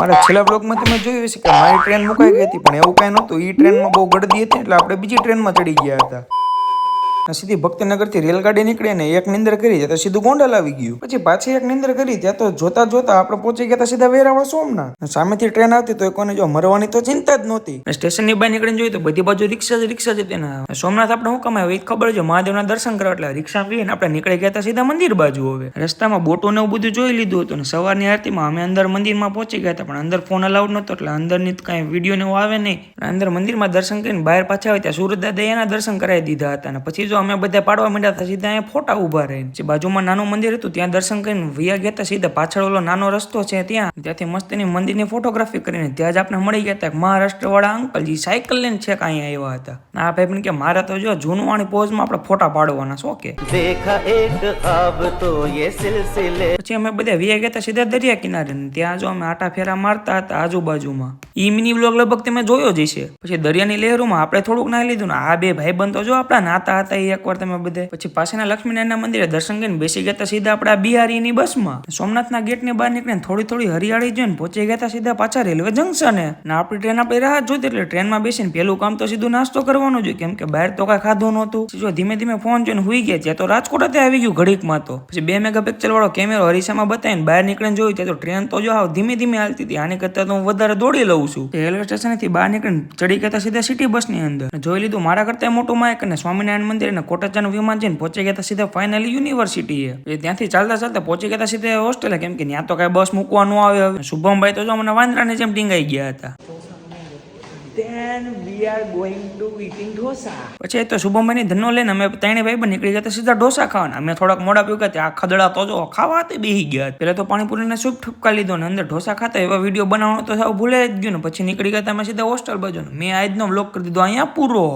મારા છેલ્લા બ્લોગમાં તમે જોયું હશે કે મારી ટ્રેન મુકાઈ ગઈ હતી, પણ એવું કાંઈ નહોતું. એ ટ્રેનમાં બહુ ગળદી હતી એટલે આપણે બીજી ટ્રેનમાં ચડી ગયા હતા. સીધી ભક્તિનગરથી રેલગાડી નીકળી ને એક નિંદર કરી ત્યાં સીધું ગોંડલ આવી ગયું. પછી પાછી એક નિંદર કરી ત્યાં તો જોતા જોતા આપણે પહોંચી ગયા સીધા વેરાવળ સોમનાથ. સામેથી ટ્રેન આવતી તો કોને જો મરવાની તો ચિંતા જ નહોતી. સ્ટેશનની બહાર નીકળીને જોયું તો બધી બાજુ રિક્ષા જ હતી ને. સોમનાથ આપણે શું કમાય એ ખબર છે, મહાદેવના દર્શન કરવા એટલે રિક્ષા પીને આપણે નીકળી ગયા સીધા મંદિર બાજુ. હવે રસ્તામાં બોટો ને એવું બધું જોઈ લીધું હતું ને સવારની આરતીમાં અમે અંદર મંદિરમાં પહોંચી ગયા હતા, પણ અંદર ફોન અલાઉડ નતો એટલે અંદરની કઈ વિડીયો ને એવું આવે નહીં. અંદર મંદિરમાં દર્શન કરીને બહાર પાછા આવે ત્યાં સુરત દાદા એના દર્શન કરાવી દીધા હતા. અને પછી જો અમે બધા પાડવા માંડ્યા હતા, સીધા અહીંયા ફોટા ઉભા રહીને. બાજુમાં નાનું મંદિર હતું ત્યાં દર્શન કરીને વૈયા ગયા હતા સીધા પાછળ ઓલો નાનો રસ્તો છે ત્યાંથી મસ્તીની મંદિરની ફોટોગ્રાફી કરીને ત્યાં જ આપણે મળી ગયા હતા મહારાષ્ટ્ર વાળા અંકલજી સાયકલ લઈને છેક અહીંયા આવ્યા હતા. આ ભાઈ પણ કે મારે તો જો જૂનવાણી પોઝમાં આપણે ફોટા પાડવાના શો કે. પછી અમે બધા વૈયા ગયા હતા સીધા દરિયા કિનારે. ત્યાં જો અમે આટા ફેરા મારતા હતા આજુબાજુમાં. ઈ મિની બ્લોગ લગભગ તમે જોયો જ હશે. પછી દરિયાની લહેરોમાં આપણે થોડુંક નાહી લીધું ને આ બે ભાઈ બંધ તો જો આપણા નાતા હતા એકવાર તમે બધે. પછી પાછળના લક્ષ્મીનારાયણના મંદિરે દર્શન કરીને બેસી ગયા સીધા આપણા બિહારીની બસમાં. સોમનાથના ગેટની બહાર નીકળીને થોડી હરિયાળી જોઈને પહોંચી ગયા સીધા પાછા રેલવે જંકશને. ને આપણી ટ્રેન આપણી રાહ જોતી એટલે ટ્રેનમાં બેસીને પેલું કામ તો સીધું નાસ્તો કરવાનું જોઈએ, કેમ કે બહાર તો કાંઈ ખાધું નહોતું. જો ધીમે ધીમે ફોન જોઈને હુઈ ગયા ત્યાં તો રાજકોટ આવી ગયું ઘડીકમાં. તો પછી 2 મેગાપિક્સલ વાળો કેમેરો હરીસામાં બતાવીને બહાર નીકળીને જોયું ત્યાં તો ટ્રેન તો જો ધીમે ધીમે હાલતી હતી. આની કરતા તો હું વધારે દોડી લઉં છું. રેલવે સ્ટેશનથી બહાર નીકળીને ચડી ગયા સીધા સિટી બસની અંદર. જોઈ લીધું મારા કરતા મોટું માયક અને સ્વામિનારાયણ મંદિર અને કોટાચાનું વિમાન જઈને પહોંચી ગયા સીધા ફાઇનલી યુનિવર્સિટી. ત્યાંથી ચાલતા પહોંચી ગયા સીધા હોસ્ટેલે, કેમ કે ત્યાં તો કઈ બસ મૂકવાનું આવે. હવે શુભમભાઈ તો જો મને વાંદરાની જેમ ટીંગાઈ ગયા હતા. Then we are going to eating dosa. પછી તો શુભમભાઈની ધનો લઈને અમે ત્રણે ભાઈ પણ નીકળી ગયા સીધા ઢોસા ખાવાના. અમે થોડાક મોડા પીવા ત્યાં ખદડા તો જો ખાવા હતી બેસી ગયા. પેલા તો પાણીપુરીને સૂપ ઠપકા લીધો ને અંદર ઢોસા ખાતા એવા વિડીયો બનાવવાનો તો સાવ ભૂલે જ ગયું ને. પછી નીકળી ગયા અમે સીધા હોસ્ટેલ બાજુ. મેં આજનો વ્લોગ કરી દીધો અહીંયા પૂરો.